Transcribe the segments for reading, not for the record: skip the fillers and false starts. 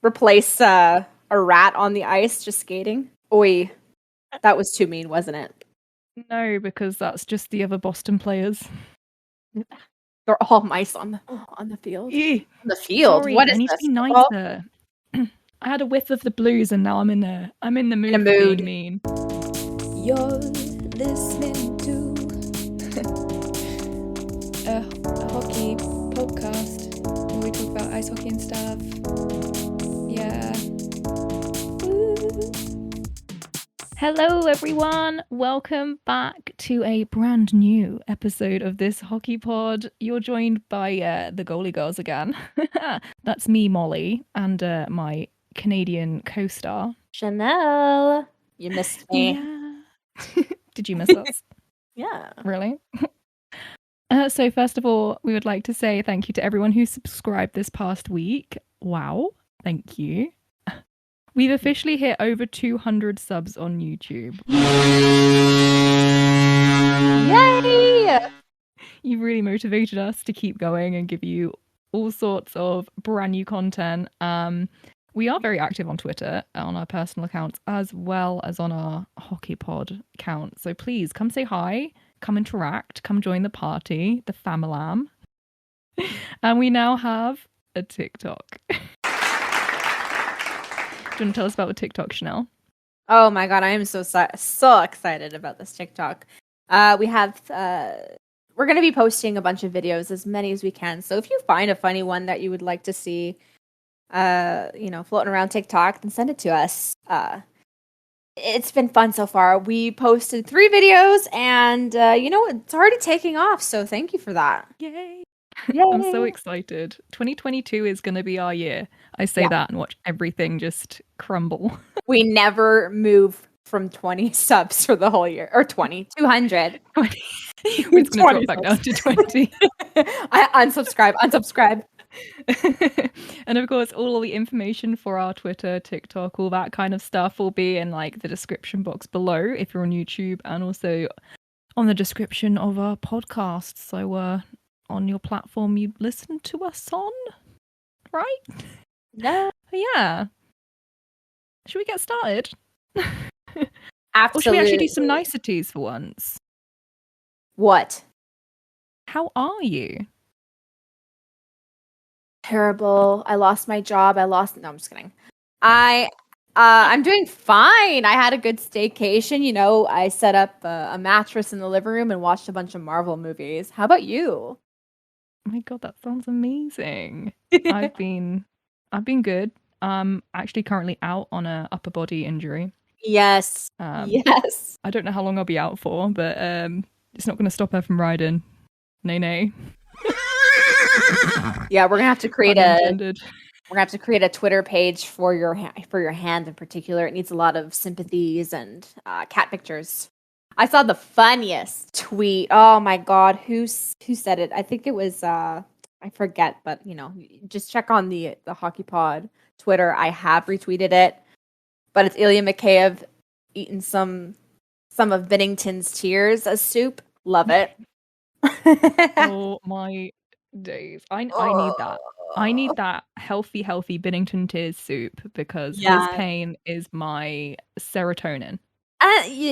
replace a rat on the ice just skating. Oi, that was too mean, wasn't it? No, because that's just the other Boston players. They're all mice on the field. Ew. On the field. Sorry, What is I need this? to be nicer. I had a whiff of the blues, and now I'm in the mood for being mean. You're listening to a hockey podcast where we talk about ice hockey and stuff. Yeah. Woo. Hello, everyone. Welcome back to a brand new episode of this hockey pod. You're joined by the Goalie girls again. That's me, Molly, and my Canadian co-star, Channelle. You missed me. Yeah. Did you miss us? Yeah. Really? So first of all, we would like to say thank you to everyone who subscribed this past week. Wow. Thank you. We've officially hit over 200 subs on YouTube. Yay! You've really motivated us to keep going and give you all sorts of brand new content. We are very active on Twitter, on our personal accounts, as well as on our Hockey Pod account. So please come say hi, come interact, come join the party, the familam. And we now have a TikTok. Do you want to tell us about the TikTok, Channelle? Oh my god, I am so excited about this TikTok. We have we're going to be posting a bunch of videos, as many as we can. So if you find a funny one that you would like to see, floating around TikTok, then send it to us. It's been fun so far. We posted 3 videos, and it's already taking off. So thank you for that. Yay! Yay. I'm so excited. 2022 is going to be our year. I say that and watch everything just crumble. We never move from 20 subs for the whole year, or 200. We're just going to drop back down to 20. I unsubscribe. And of course, all the information for our Twitter, TikTok, all that kind of stuff will be in like the description box below if you're on YouTube, and also on the description of our podcast. So on your platform you listen to us on, right? Yeah. Should we get started? Absolutely. Or should we actually do some niceties for once? What? How are you? Terrible. I lost my job. No, I'm just kidding. I'm doing fine. I had a good staycation. I set up a mattress in the living room and watched a bunch of Marvel movies. How about you? Oh my god, that sounds amazing. I've been good. Actually currently out on a upper body injury. Yes. Yes. I don't know how long I'll be out for, but it's not going to stop her from riding. Nay. Yeah, we're gonna have to create a Twitter page for your hand in particular. It needs a lot of sympathies and cat pictures. I saw the funniest tweet. Oh my god, who said it? I think it was I forget, but just check on the Hockey Pod Twitter. I have retweeted it, but it's Ilya Mikheyev eating some of Binnington's tears as soup. Love it. Oh my days. I need that. I need that healthy Binnington tears soup because his pain is my serotonin.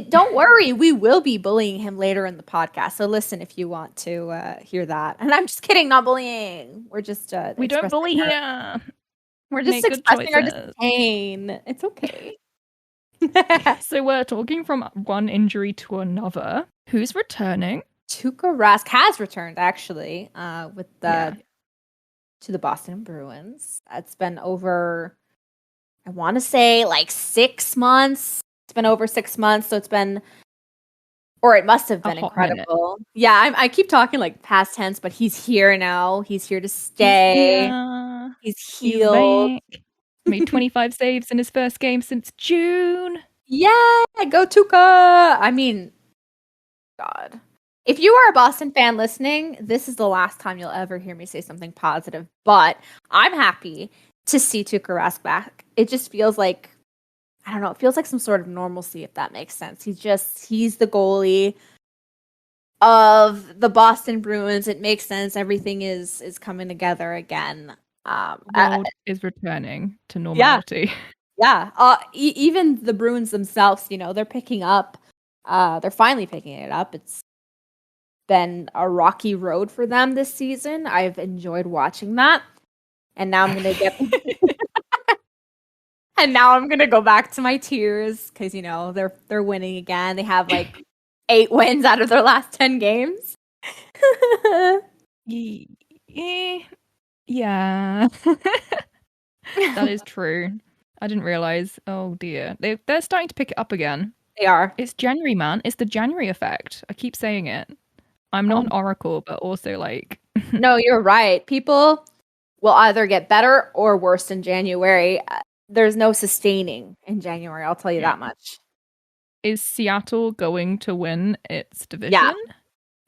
Don't worry, we will be bullying him later in the podcast. So listen if you want to hear that. And I'm just kidding, not bullying. We're just we don't bully here. We're just expressing our disdain. It's okay. So we're talking from one injury to another. Who's returning? Tuukka Rask has returned actually, to the Boston Bruins. It's been over, I want to say, like 6 months. It's been over 6 months, so it must have been incredible. Minute. Yeah, I keep talking like past tense, but he's here now. He's here to stay. He's healed. Made 25 saves in his first game since June. Yeah, go Tuukka. I mean, God. If you are a Boston fan listening, this is the last time you'll ever hear me say something positive. But I'm happy to see Tuukka Rask back. It just feels like, I don't know, it feels like some sort of normalcy, if that makes sense. He's the goalie of the Boston Bruins. It makes sense. Everything is coming together again. World is returning to normality. Yeah. Even the Bruins themselves, they're picking up. They're finally picking it up. It's been a rocky road for them this season. I've enjoyed watching that, and now I'm gonna get. And now I'm gonna go back to my tears because they're winning again. They have like 8 wins out of their last 10 games. Yeah, that is true. I didn't realize. Oh dear, they're starting to pick it up again. They are. It's January, man. It's the January effect. I keep saying it. I'm not an oracle, but also like. No, you're right. People will either get better or worse in January. There's no sustaining in January. I'll tell you that much. Is Seattle going to win its division? Yeah,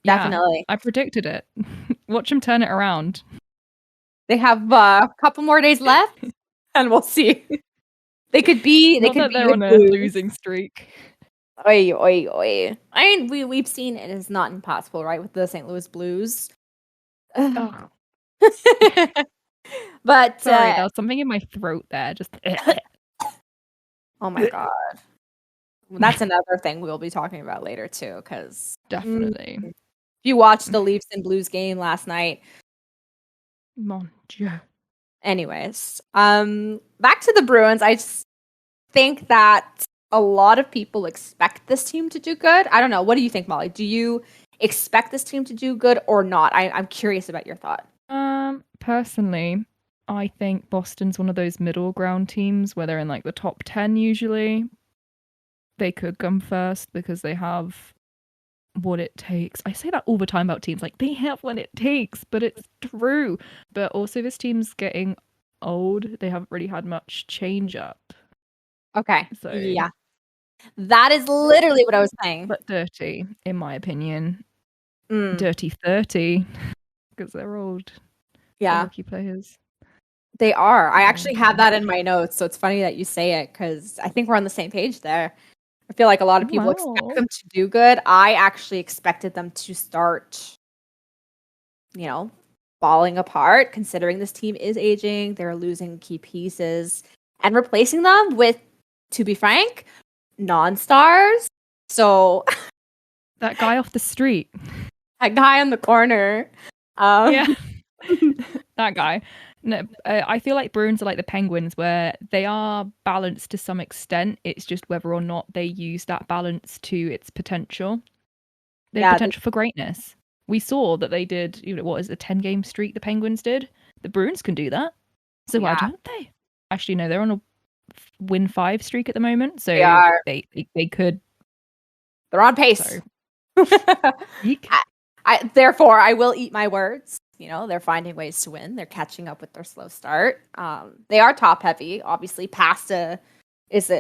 definitely. I predicted it. Watch them turn it around. They have a couple more days left, and we'll see. They could be. They're on a losing streak. Oi, oi, oi. I mean, we've seen it is not impossible, right, with the St. Louis Blues. Oh. But sorry, there was something in my throat there. Just. Oh my god. That's another thing we'll be talking about later too, because definitely. If you watched the Leafs and Blues game last night. Mon Dieu. Anyways, back to the Bruins. I just think that a lot of people expect this team to do good. I don't know. What do you think, Molly? Do you expect this team to do good or not? I'm curious about your thought. Personally, I think Boston's one of those middle ground teams where they're in like the top 10 usually. They could come first because they have what it takes. I say that all the time about teams, like they have what it takes, but it's true. But also this team's getting old. They haven't really had much change up. Okay. So yeah. That is literally what I was saying. But dirty, in my opinion. Dirty 30. Because they're old. Yeah. Hockey players. They are. I actually have that in my notes, so it's funny that you say it because I think we're on the same page there. I feel like a lot of people expect them to do good. I actually expected them to start, falling apart, considering this team is aging. They're losing key pieces and replacing them with, to be frank, non-stars. So that guy off the street. That guy on the corner. Yeah. That guy. No, I feel like Bruins are like the Penguins where they are balanced to some extent. It's just whether or not they use that balance to its potential. They have potential for greatness. We saw that they did, what is a 10-game streak the Penguins did? The Bruins can do that. So why don't they? Actually, no, they're on a win 5 streak at the moment. So they could. They're on pace. Therefore, I will eat my words. They're finding ways to win. They're catching up with their slow start. They are top heavy. Obviously, Pasta is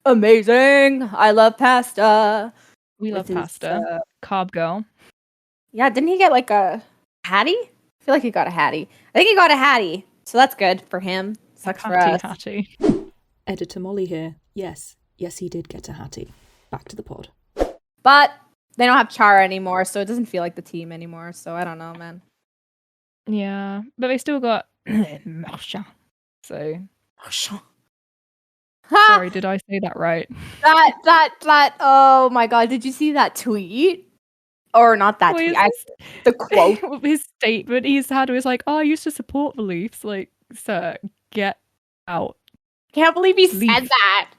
amazing. I love Pasta. We love Pasta. Carb girl. Yeah, didn't he get like a hattie? I feel like he got a hattie. I think he got a hattie. So that's good for him. Sucks for us. Hattie. Editor Molly here. Yes, he did get a hattie. Back to the pod. But they don't have Chara anymore, so it doesn't feel like the team anymore. So I don't know, man. Yeah, but they still got Marchand. So sorry, did I say that right? That. Oh my god, did you see that tweet? Or not that tweet? The quote, his statement he's had was like, "Oh, I used to support the Leafs." Like, sir, get out. Can't believe he said that.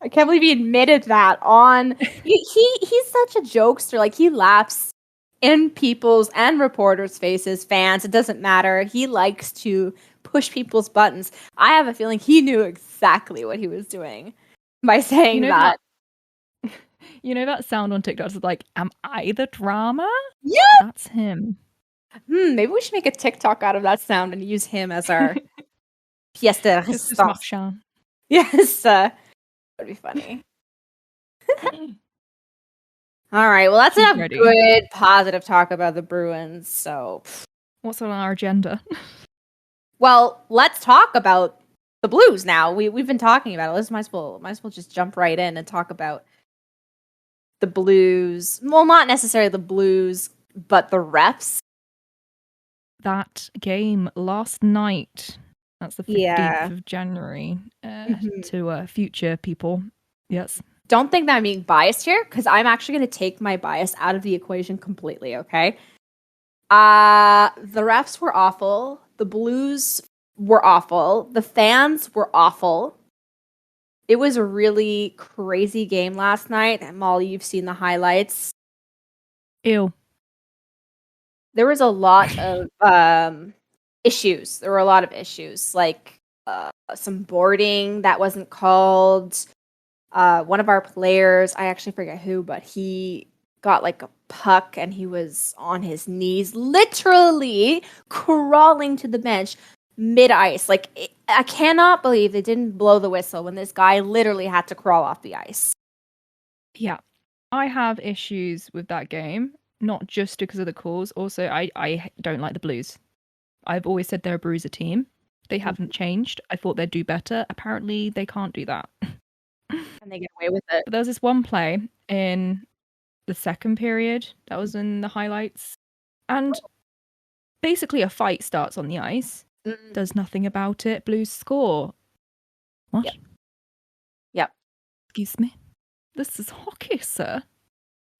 I can't believe he admitted that on. He's such a jokester. Like he laughs in people's and reporters' faces, fans. It doesn't matter. He likes to push people's buttons. I have a feeling he knew exactly what he was doing by saying that. That sound on TikTok is like, "Am I the drama?" Yeah, that's him. Maybe we should make a TikTok out of that sound and use him as our pièce de résistance. Yes, that'd be funny. All right, well, that's enough good, positive talk about the Bruins. So, what's on our agenda? Well, let's talk about the Blues now. We've been talking about it. Let's might as well just jump right in and talk about the Blues. Well, not necessarily the Blues, but the refs. that game last night. That's the 15th Yeah. of January. Mhm. To future people. Yes. Don't think that I'm being biased here, because I'm actually going to take my bias out of the equation completely, okay? The refs were awful. The Blues were awful. The fans were awful. It was a really crazy game last night. And Molly, you've seen the highlights. Ew. There was a lot of issues. There were a lot of issues, like some boarding that wasn't called. One of our players, I actually forget who, but he got like a puck and he was on his knees, literally crawling to the bench mid-ice. Like, I cannot believe they didn't blow the whistle when this guy literally had to crawl off the ice. Yeah. I have issues with that game, not just because of the calls. Also, I don't like the Blues. I've always said they're a bruiser team. They haven't changed. I thought they'd do better. Apparently, they can't do that. And they get away with it. But there was this one play in the second period that was in the highlights. And basically a fight starts on the ice. Does nothing about it. Blues score. What? Yep. Excuse me? This is hockey, sir.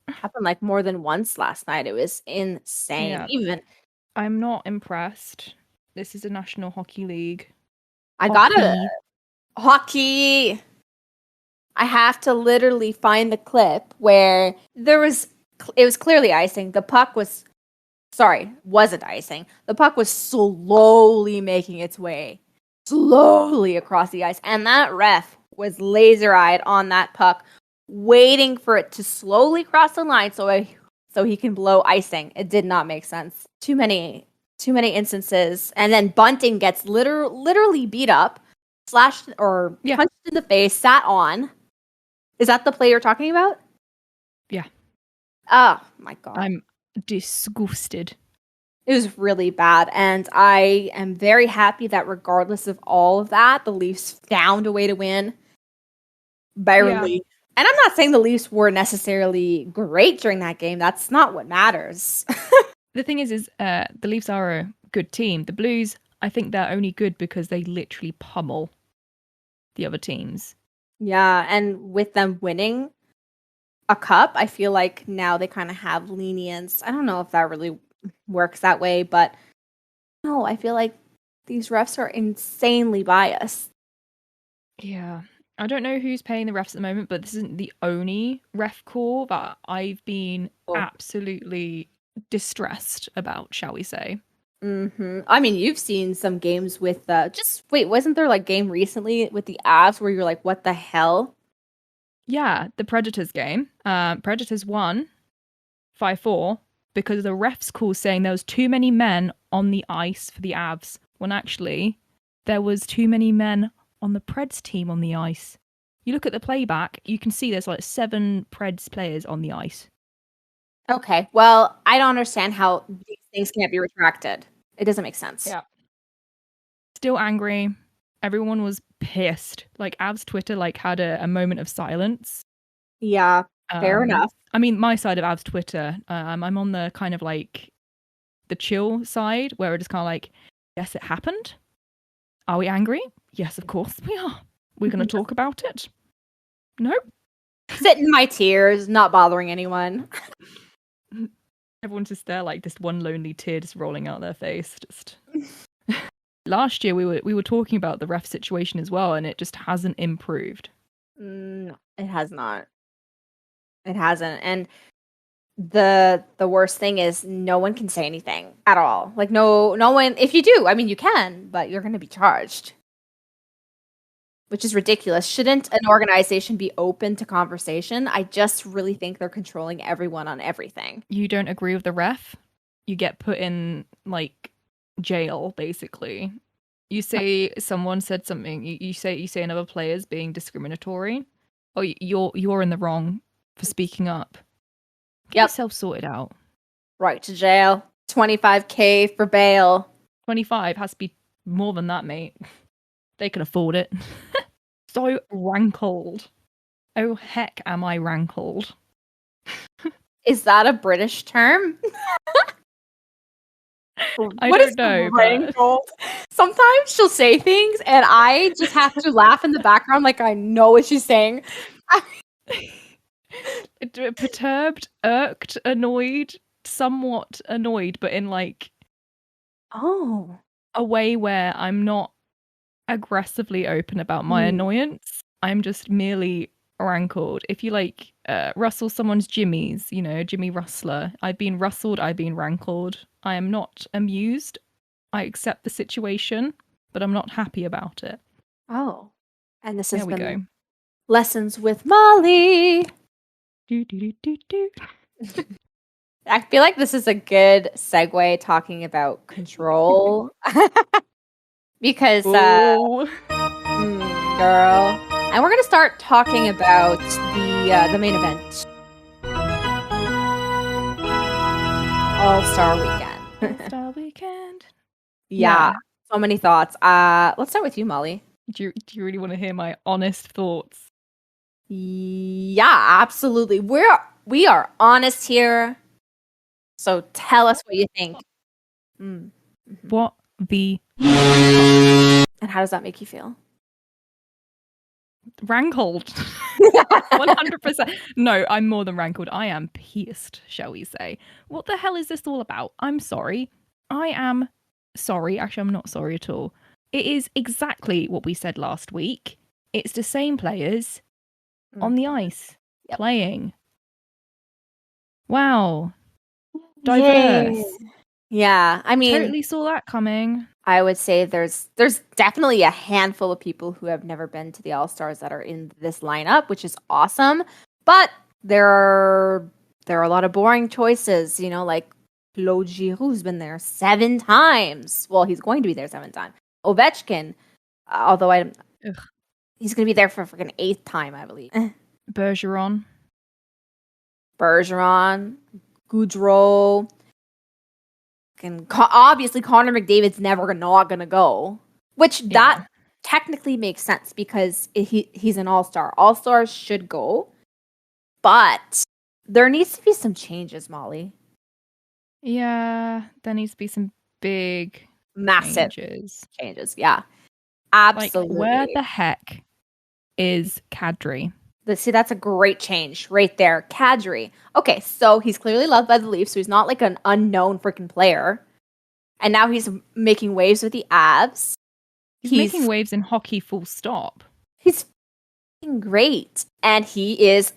Happened like more than once last night. It was insane. Yeah. Even I'm not impressed. This is a National Hockey League. I got a hockey. I have to literally find the clip where it was clearly icing. The puck wasn't icing. The puck was slowly making its way slowly across the ice. And that ref was laser-eyed on that puck, waiting for it to slowly cross the line so he can blow icing. It did not make sense. Too many instances. And then Bunting gets literally beat up, slashed or punched in the face, sat on. Is that the play you're talking about? Yeah. Oh my god. I'm disgusted. It was really bad, and I am very happy that regardless of all of that, the Leafs found a way to win. Barely. Yeah. And I'm not saying the Leafs were necessarily great during that game. That's not what matters. The thing is the Leafs are a good team. The Blues, I think they're only good because they literally pummel the other teams. Yeah, and with them winning a cup, I feel like now they kind of have lenience. I don't know if that really works that way, but no, I feel like these refs are insanely biased. Yeah. I don't know who's paying the refs at the moment, but this isn't the only ref call that I've been absolutely distressed about, shall we say. Mm-hmm. I mean, you've seen some games with wasn't there like game recently with the Avs where you're like, what the hell? Yeah, the Predators game. Predators won 5-4 because the refs call saying there was too many men on the ice for the Avs, when actually there was too many men on the Preds team on the ice. You look at the playback, you can see there's like 7 Preds players on the ice. Okay, well, I don't understand how these things can't be retracted. It doesn't make sense. Yeah. Still angry. Everyone was pissed. Like, Avs Twitter had a moment of silence. Yeah, fair enough. I mean, my side of Avs Twitter, I'm on the kind of like the chill side where it is kind of like, yes, it happened. Are we angry? Yes, of course we are. We're going to talk about it. Nope. Sit in my tears, not bothering anyone. Everyone's just there, like just one lonely tear just rolling out their face. Just last year we were talking about the ref situation as well, and it just hasn't improved. No, it has not. It hasn't, and the worst thing is no one can say anything at all. Like no one. If you do, I mean, you can, but you're going to be charged, which is ridiculous. Shouldn't an organization be open to conversation? I just really think they're controlling everyone on everything. You don't agree with the ref, you get put in like jail, basically. You say someone said something. You say another player's being discriminatory. Oh, you're in the wrong for speaking up. Get yourself sorted out. Right to jail. $25,000 for bail. 25 has to be more than that, mate. They can afford it. So rankled. Oh, heck, am I rankled? Is that a British term? What is rankled? Sometimes she'll say things and I just have to laugh in the background like I know what she's saying. Perturbed, irked, annoyed, somewhat annoyed, but in like a way where I'm not aggressively open about my annoyance. I'm just merely rankled. If you like rustle someone's jimmies, you know, Jimmy Rustler, I've been rustled, I've been rankled. I am not amused. I accept the situation, but I'm not happy about it. Oh. And this has There we been go. Lessons with Molly. Do, do, do, do, do. I feel like this is a good segue talking about control. Because, girl. And we're going to start talking about the main event. All-Star Weekend. All-Star Weekend. Yeah, so many thoughts. Let's start with you, Molly. Do you really want to hear my honest thoughts? Yeah, absolutely. We are honest here. So tell us what you think. What the? And how does that make you feel? Rankled. 100%. No, I'm more than rankled. I am pissed, shall we say. What the hell is this all about? I'm sorry. I am sorry. Actually, I'm not sorry at all. It is exactly what we said last week. It's the same players on the ice playing. Wow. Diverse. Yay. Yeah, I mean, totally saw that coming. I would say there's definitely a handful of people who have never been to the All-Stars that are in this lineup, which is awesome. But there are a lot of boring choices, you know, like Claude Giroux's been there 7 times. Well, he's going to be there 7 times. Ovechkin, although he's going to be there for a freaking 8th time, I believe. Bergeron, Goudreau. And obviously Connor McDavid's never not gonna go, which that technically makes sense because he's an all-star. All-stars should go, but there needs to be some changes, Molly. Yeah, there needs to be some big, massive changes. Yeah, absolutely. Like, where the heck is Kadri? See, that's a great change right there. Kadri. Okay, so he's clearly loved by the Leafs, so he's not like an unknown freaking player. And now he's making waves with the Avs. He's making waves in hockey, full stop. He's great. And he is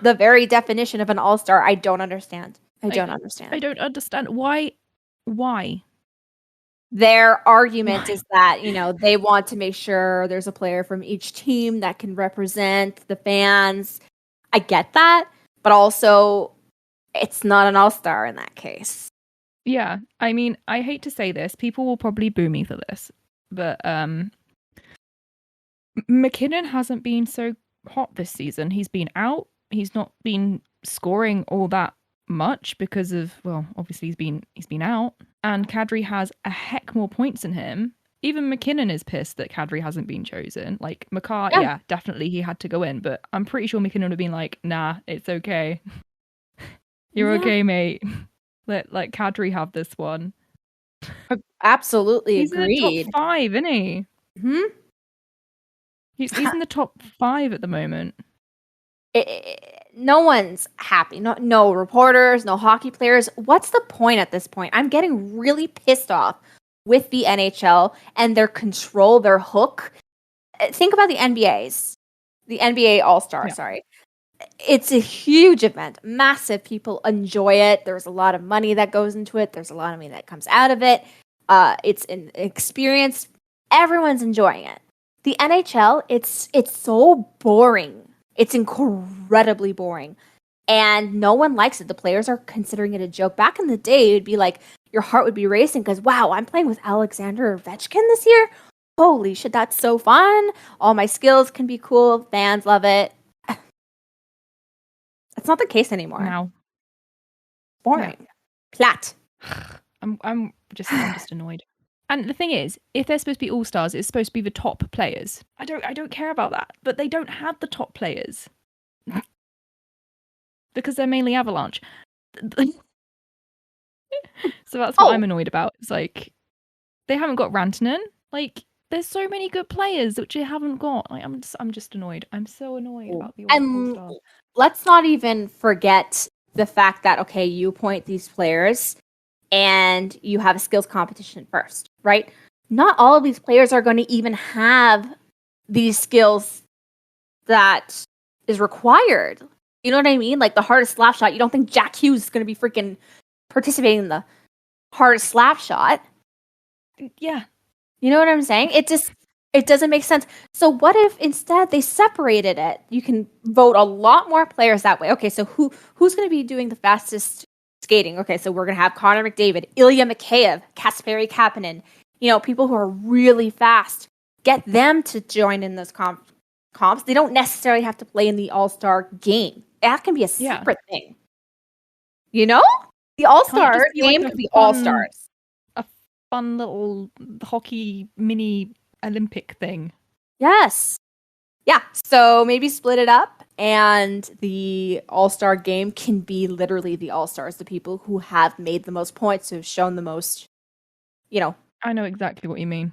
the very definition of an all-star. I don't understand. I don't understand. Why? Their argument is that, you know, they want to make sure there's a player from each team that can represent the fans. I get that, but also it's not an all-star in that case. Yeah, I mean, I hate to say this. People will probably boo me for this, but McKinnon hasn't been so hot this season. He's been out. He's not been scoring all that much because of, well, obviously he's been out. And Kadri has a heck more points than him. Even McKinnon is pissed that Kadri hasn't been chosen. Like, Makar, yeah, definitely he had to go in, but I'm pretty sure McKinnon would have been like, nah, it's okay. You're okay, mate. Let Kadri have this one. Absolutely he's agreed. He's in the top 5, isn't he? He's in the top 5 at the moment. No one's happy. No reporters, no hockey players. What's the point at this point? I'm getting really pissed off with the NHL and their control, their hook. Think about the NBA All-Star, sorry. It's a huge event, massive. People enjoy it. There's a lot of money that goes into it. There's a lot of money that comes out of it. It's an experience. Everyone's enjoying it. The NHL, it's so boring. It's incredibly boring. And no one likes it. The players are considering it a joke. Back in the day, it'd be like your heart would be racing because, wow, I'm playing with Alexander Ovechkin this year. Holy shit, that's so fun. All my skills can be cool. Fans love it. That's not the case anymore. Now. Boring. Yeah. Flat. I'm just annoyed. And the thing is, if they're supposed to be all-stars, it's supposed to be the top players. I don't care about that. But they don't have the top players. Because they're mainly Avalanche. So that's what Oh. I'm annoyed about. It's like they haven't got Rantanen. Like there's so many good players which they haven't got. Like I'm just annoyed. I'm so annoyed about the And All-Star. let's not even forget the fact that, okay, you point these players and you have a skills competition first, right? Not all of these players are going to even have these skills that is required. You know what I mean? Like the hardest slap shot. You don't think Jack Hughes is going to be freaking participating in the hardest slap shot? Yeah. You know what I'm saying? It doesn't make sense. So what if instead they separated it? You can vote a lot more players that way. Okay, so who's going to be doing the fastest skating? Okay, so we're going to have Connor McDavid, Ilya Mikheyev, Kasperi Kapanen. You know, people who are really fast. Get them to join in those comps. They don't necessarily have to play in the All-Star game. That can be a separate thing. You know? The All-Star game could be All-Stars. Fun little hockey mini Olympic thing. Yes. Yeah. So maybe split it up and the All-Star game can be literally the All-Stars, the people who have made the most points, who have shown the most, you know. I know exactly what you mean.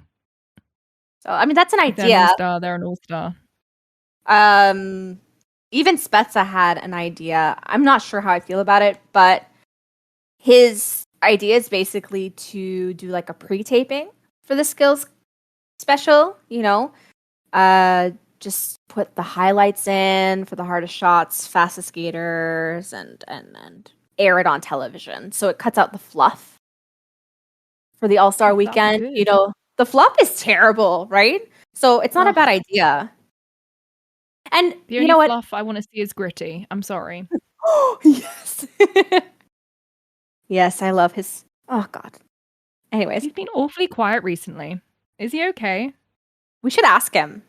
So, I mean, that's an idea. They're an all-star. Even Spezza had an idea. I'm not sure how I feel about it, but his idea is basically to do like a pre-taping for the skills special, you know, just put the highlights in for the hardest shots, fastest skaters, and air it on television. So it cuts out the fluff for the All-Star weekend. You know, the fluff is terrible, right? So it's not a bad idea. And the only you know what? Fluff I want to see is Gritty. I'm sorry. Oh, yes. Yes, I love his... Oh, God. Anyways. He's been awfully quiet recently. Is he okay? We should ask him.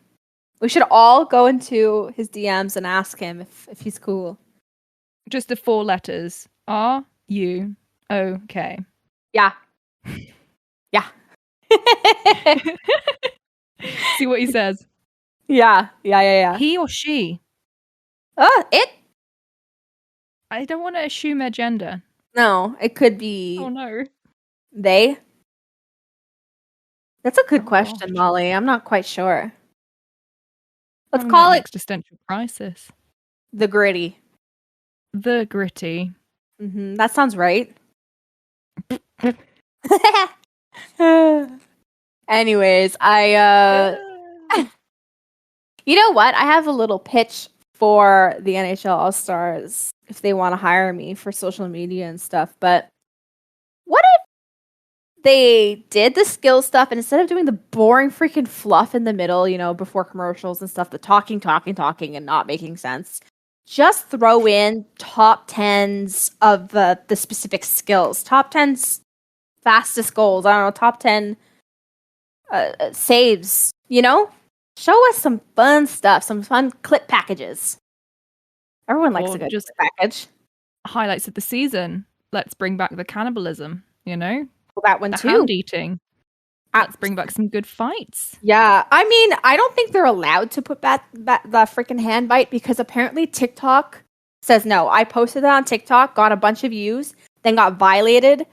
We should all go into his DMs and ask him if he's cool. Just the 4 letters. Are you okay? Yeah. Yeah. See what he says. Yeah. He or she? It? I don't want to assume their gender. No, it could be... Oh, no. They? That's a good question, gosh. Molly. I'm not quite sure. Let's call it... existential crisis. The Gritty. The Gritty. Mm-hmm. That sounds right. Anyways, you know what? I have a little pitch for the NHL All-Stars if they want to hire me for social media and stuff. But what if they did the skill stuff and instead of doing the boring freaking fluff in the middle, you know, before commercials and stuff, the talking and not making sense, just throw in top 10s of the specific skills. Top 10s fastest goals. I don't know, top 10 saves, you know? Show us some fun stuff, some fun clip packages. Everyone likes a good clip package. Highlights of the season. Let's bring back the cannibalism, you know? Well, that one too. Hand eating. Let's bring back some good fights. Yeah, I mean, I don't think they're allowed to put back the freaking hand bite because apparently TikTok says no. I posted that on TikTok, got a bunch of views, then got violated,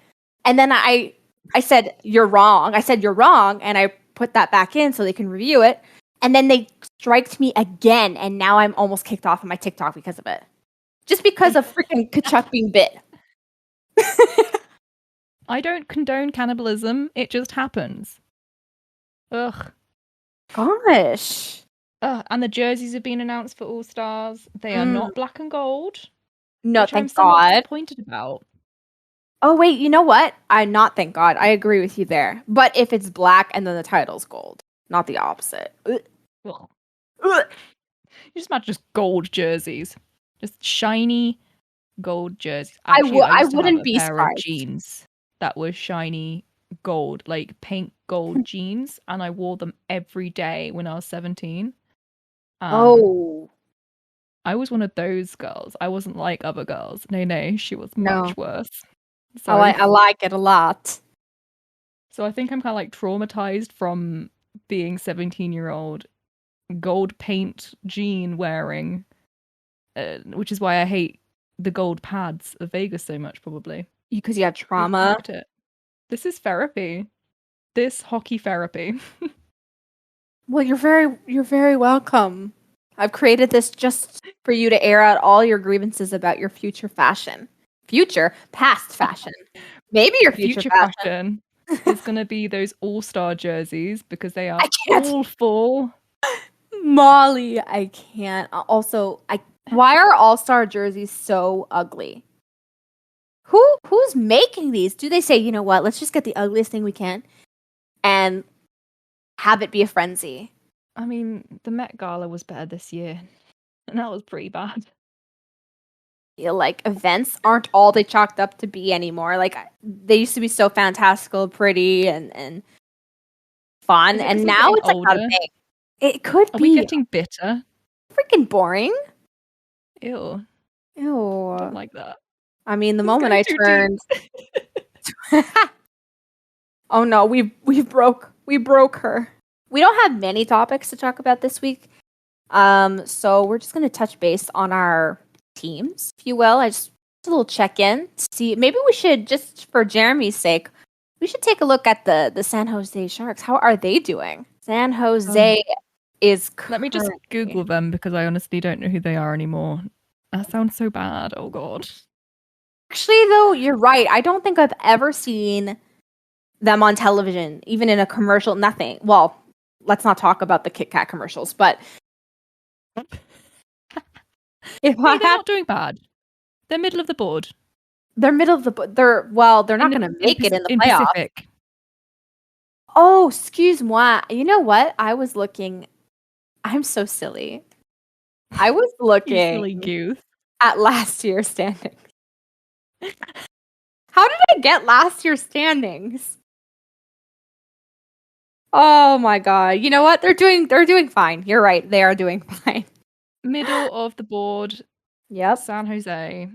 and then I said, you're wrong. I said, you're wrong, and I put that back in so they can review it. And then they striked me again, and now I'm almost kicked off of my TikTok because of it. Just because of freaking Kachuk being bit. I don't condone cannibalism. It just happens. Ugh. Gosh. And the jerseys have been announced for All Stars. They are not black and gold. No, which thank I'm somewhat God. disappointed about. Oh, wait, you know what? Thank God. I agree with you there. But if it's black and then the title's gold, not the opposite. Ugh. Ugh. You just imagine just gold jerseys. Just shiny gold jerseys. Actually, I wouldn't be surprised. Of jeans that were shiny gold, like pink gold jeans, and I wore them every day when I was 17. I was one of those girls. I wasn't like other girls. No, she was much worse. So I like it a lot. So I think I'm kind of like traumatized from being 17-year-old gold paint jean wearing, which is why I hate the gold pads of Vegas so much, probably. Because you have We've trauma. cracked it. This is therapy. This hockey therapy. Well, you're very welcome. I've created this just for you to air out all your grievances about your future fashion. Past fashion. Maybe your future fashion. Is going to be those all-star jerseys because they are I can't. awful. Molly, I can't. Also, why are all-star jerseys so ugly? Who's making these? Do they say, you know what, let's just get the ugliest thing we can and have it be a frenzy? I mean, the Met Gala was better this year, and that was pretty bad. Like, events aren't all they chalked up to be anymore. Like, they used to be so fantastical, pretty, and fun, and now it's like not a thing. It could be. Are we getting bitter? Freaking boring. Ew. I don't like that. I mean, the moment I turned. Oh no, we broke her. We don't have many topics to talk about this week. So we're just gonna touch base on our teams, if you will. Just a little check-in to see. Maybe we should, just for Jeremy's sake, we should take a look at the San Jose Sharks. How are they doing? San Jose is Let me just Google them because I honestly don't know who they are anymore. That sounds so bad. Oh god. Actually, though, you're right. I don't think I've ever seen them on television, even in a commercial. Nothing. Well, let's not talk about the Kit Kat commercials, but they're not doing bad. They're middle of the board. They're middle of the board. They're not going to make it in the playoffs. Pacific. Oh, excuse moi. You know what? I was looking. I'm so silly. I was looking silly goose. At last year's standings. How did I get last year's standings? Oh my god. You know what? They're doing fine. You're right. They are doing fine. Middle of the board. Yep. San Jose.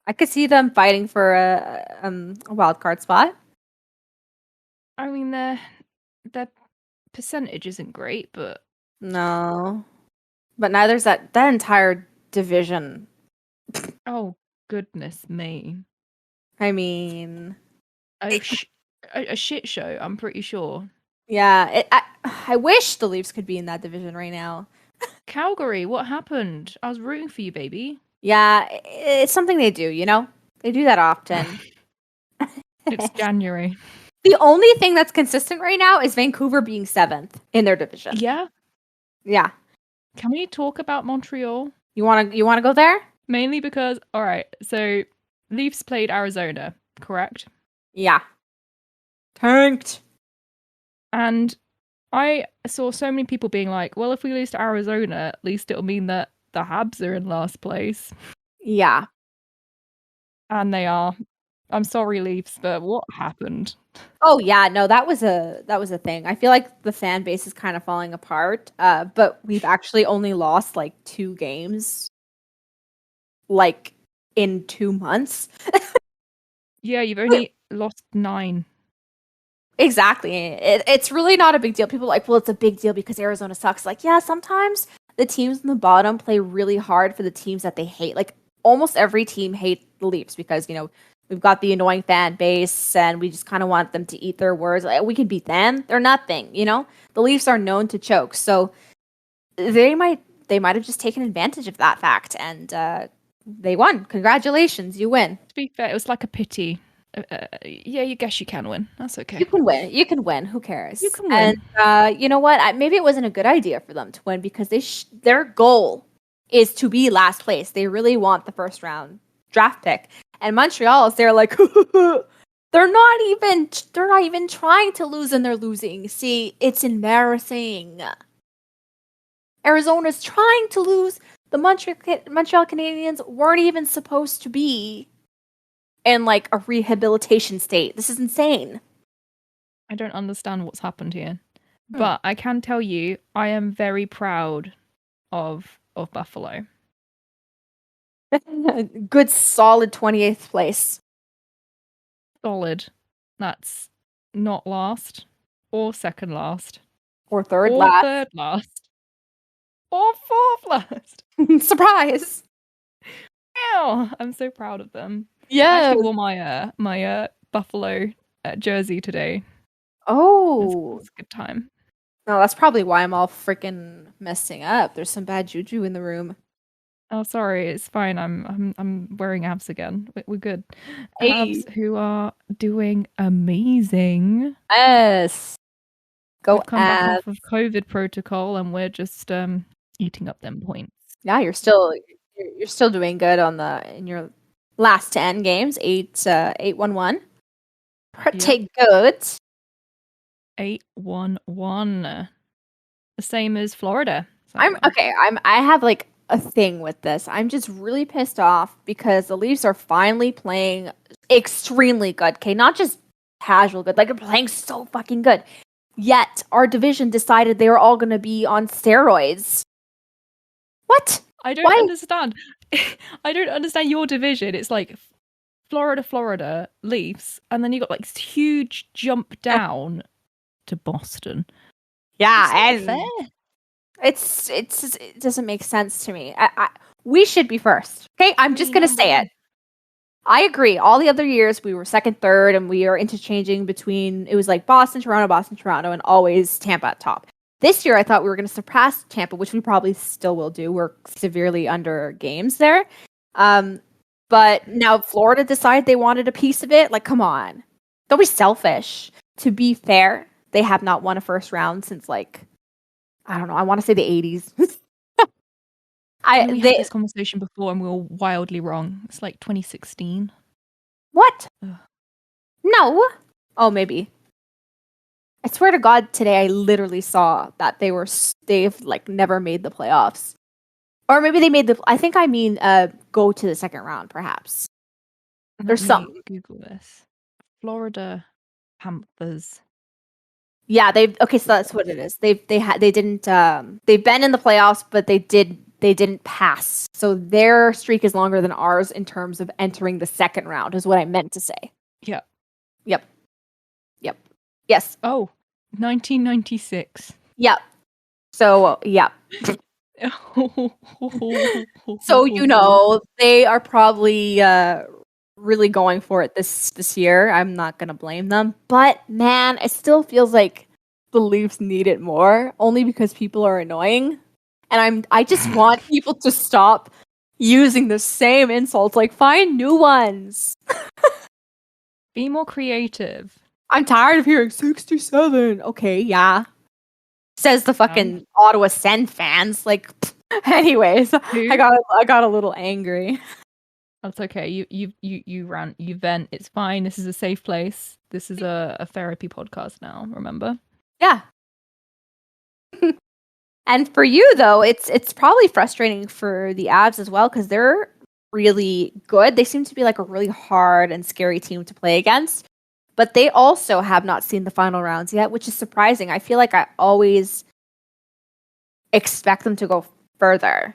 I could see them fighting for a wild card spot. I mean, their percentage isn't great, but no. But neither's that entire division. Oh goodness me! I mean, a shit show. I'm pretty sure. Yeah, I wish the Leafs could be in that division right now. Calgary, what happened? I was rooting for you, baby. Yeah, it's something they do, you know? They do that often. It's January. The only thing that's consistent right now is Vancouver being 7th in their division. Yeah? Yeah. Can we talk about Montreal? You want to go there? Mainly because, all right, so Leafs played Arizona, correct? Yeah. Tanked. And I saw so many people being like, well, if we lose to Arizona, at least it'll mean that the Habs are in last place. Yeah. And they are. I'm sorry, Leafs, but what happened? Oh yeah, no, that was a thing. I feel like the fan base is kind of falling apart. But we've actually only lost like 2 games, like in 2 months. Yeah, you've only lost 9. Exactly. It's really not a big deal. People are like, well, it's a big deal because Arizona sucks. Like, yeah, sometimes the teams in the bottom play really hard for the teams that they hate. Like, almost every team hates the Leafs because, you know, we've got the annoying fan base and we just kind of want them to eat their words. Like, we can beat them. They're nothing, you know? The Leafs are known to choke. So they might have just taken advantage of that fact and they won. Congratulations, you win. To be fair, it was like a pity. Yeah, you guess you can win. That's okay. You can win. You can win. Who cares? You can win. And you know what? Maybe it wasn't a good idea for them to win because their goal is to be last place. They really want the first round draft pick. And Montreal is there like they're not even trying to lose and they're losing. See, it's embarrassing. Arizona's trying to lose. The Montreal Canadiens weren't even supposed to be in like a rehabilitation state. This is insane. I don't understand what's happened here. But I can tell you, I am very proud of Buffalo. Good solid 28th place. Solid. That's not last. Or second last. Or third or last. Third last. Or fourth last. Surprise! Ow, I'm so proud of them. Yeah. actually wore my Buffalo jersey today. Oh. It's a good time. No, that's probably why I'm all freaking messing up. There's some bad juju in the room. Oh, sorry, it's fine. I'm wearing abs again. We're good. Hey. Abs who are doing amazing. Yes. Go We've come back abs. off of COVID protocol, and we're just eating up them points. Yeah, you're still doing good in your last 10 games. 8-1-1. Pretty good. 8-1-1. The same as Florida. So. I have like a thing with this. I'm just really pissed off because the Leafs are finally playing extremely good. Okay, not just casual good. Like they're playing so fucking good. Yet our division decided they were all going to be on steroids. What? I don't understand. I don't understand your division. It's like Florida, Leafs, and then you got like this huge jump down to Boston. Yeah, and fair. It doesn't make sense to me. We should be first. Okay, I'm just gonna say it. I agree. All the other years we were second, third, and we are interchanging between. It was like Boston, Toronto, and always Tampa at top. This year, I thought we were going to surpass Tampa, which we probably still will do. We're severely under games there. But now Florida decided they wanted a piece of it. Like, come on. Don't be selfish. To be fair, they have not won a first round since, like, I don't know. I want to say the 80s. We had this conversation before and we were wildly wrong. It's like 2016. What? Ugh. No. Oh, maybe. I swear to God, today I literally saw that they've like never made the playoffs, or maybe they made go to the second round, perhaps. There's some. Google this. Florida Panthers. Yeah, so that's what it is. They've been in the playoffs, but they didn't pass. So their streak is longer than ours in terms of entering the second round, is what I meant to say. Yeah. Yep. Yes. Oh, 1996. Yep. So, yeah. So, they are probably really going for it this year. I'm not going to blame them. But, man, it still feels like the Leafs need it more, only because people are annoying. And I just want people to stop using the same insults. Like, find new ones. Be more creative. I'm tired of hearing 67. Okay, yeah. Says the fucking Ottawa Send fans. Like, anyways, I got a little angry. That's okay. You rant, you vent. It's fine. This is a safe place. This is a therapy podcast now. Remember? Yeah. And for you though, it's probably frustrating for the Avs as well because they're really good. They seem to be like a really hard and scary team to play against. But they also have not seen the final rounds yet, which is surprising. I feel like I always expect them to go further.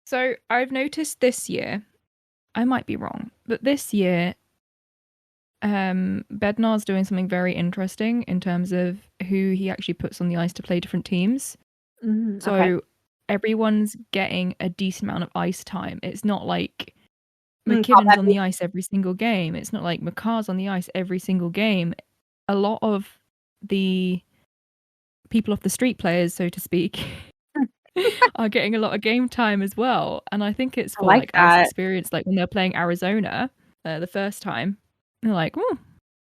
So I've noticed this year, I might be wrong, but this year, Bednar's doing something very interesting in terms of who he actually puts on the ice to play different teams. Mm-hmm. So everyone's getting a decent amount of ice time. It's not like McKinnon's on the ice every single game. It's not like McCarr's on the ice every single game. A lot of the people off the street players, so to speak, are getting a lot of game time as well. And I think it's for like ice experience. Like when they're playing Arizona the first time, they're like,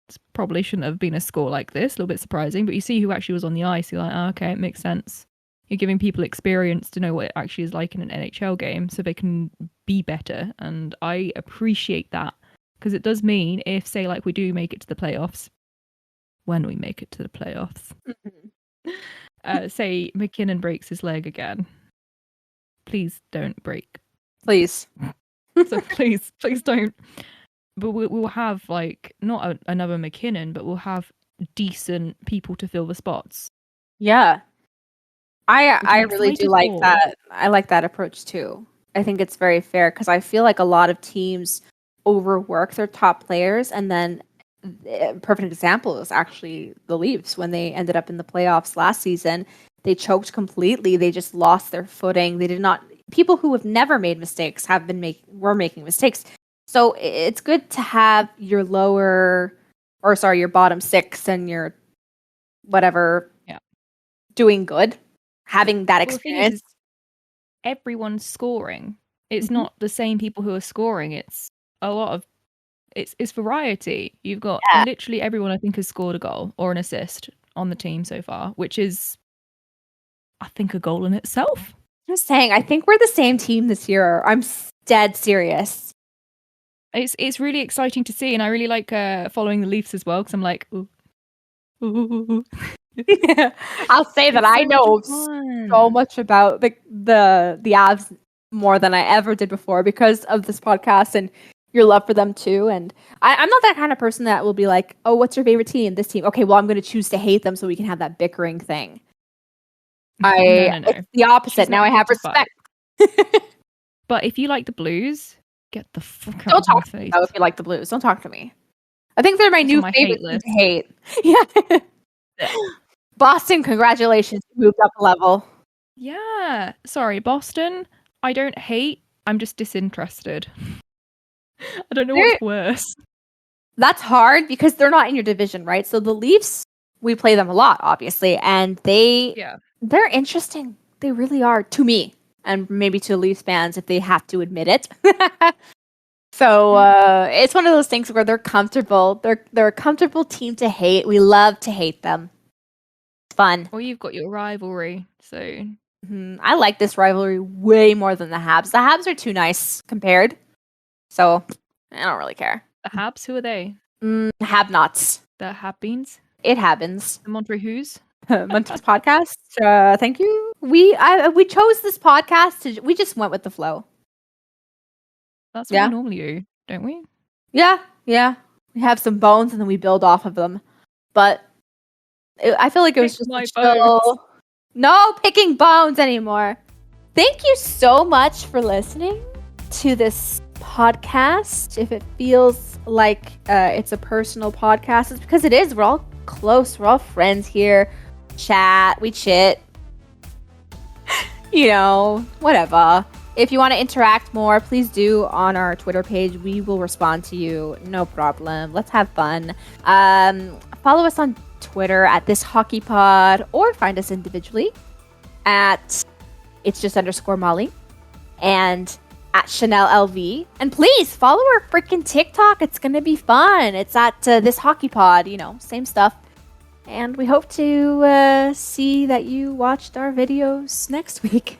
this probably shouldn't have been a score like this. A little bit surprising. But you see who actually was on the ice. You're like, oh, okay, it makes sense. You're giving people experience to know what it actually is like in an NHL game so they can be better. And I appreciate that because it does mean if, say, like we do make it to the playoffs, when we make it to the playoffs, say McKinnon breaks his leg again. Please don't break. Please. So please don't. But we'll have like not another McKinnon, but we'll have decent people to fill the spots. Yeah. I really do like that. I like that approach too. I think it's very fair because I feel like a lot of teams overwork their top players, and then a perfect example is actually the Leafs when they ended up in the playoffs last season. They choked completely. They just lost their footing. They did not. People who have never made mistakes were making mistakes. So it's good to have your your bottom six and your whatever doing good, having that experience. Everyone's scoring. It's not the same people who are scoring. It's a lot of it's variety. You've got literally everyone I think has scored a goal or an assist on the team so far, which is I think a goal in itself. I'm just saying, I think we're the same team this year. I'm dead serious. It's really exciting to see, and I really like following the Leafs as well because I'm like, ooh. I'll say that I know so much about the Avs more than I ever did before because of this podcast and your love for them too. And I'm not that kind of person that will be like, oh, what's your favorite team? This team. Okay, well, I'm going to choose to hate them so we can have that bickering thing. No. It's the opposite. Now I have respect. But if you like the Blues, get the fuck out Don't of my talk face. to me if you like the Blues. Don't talk to me. I think they're my new favorite team to hate. Yeah. Boston, congratulations. You moved up a level. Yeah. Sorry, Boston. I don't hate. I'm just disinterested. I don't know what's worse. That's hard because they're not in your division, right? So the Leafs, we play them a lot, obviously, and they're interesting. They really are to me, and maybe to Leafs fans if they have to admit it. So it's one of those things where they're comfortable. They're a comfortable team to hate. We love to hate them. It's fun. Well, you've got your rivalry, so I like this rivalry way more than the Habs. The Habs are too nice compared, so I don't really care. The Habs, who are they? Have-nots. The Hab-beans? It happens. The Monterey Who's? Monty's podcast. Thank you. We chose this podcast we just went with the flow. That's what we normally do, don't we? Yeah. We have some bones and then we build off of them. But I feel like it was just a chill. No picking bones anymore. Thank you so much for listening to this podcast. If it feels like it's a personal podcast, it's because it is. We're all close. We're all friends here. Chat. We chit. Whatever. If you want to interact more, please do on our Twitter page. We will respond to you. No problem. Let's have fun. Follow us on Twitter at @thishockeypod or find us individually at @it's_Molly and at Channelle LV. And please follow our freaking TikTok. It's going to be fun. It's at @thishockeypod. Same stuff. And we hope to see that you watched our videos next week.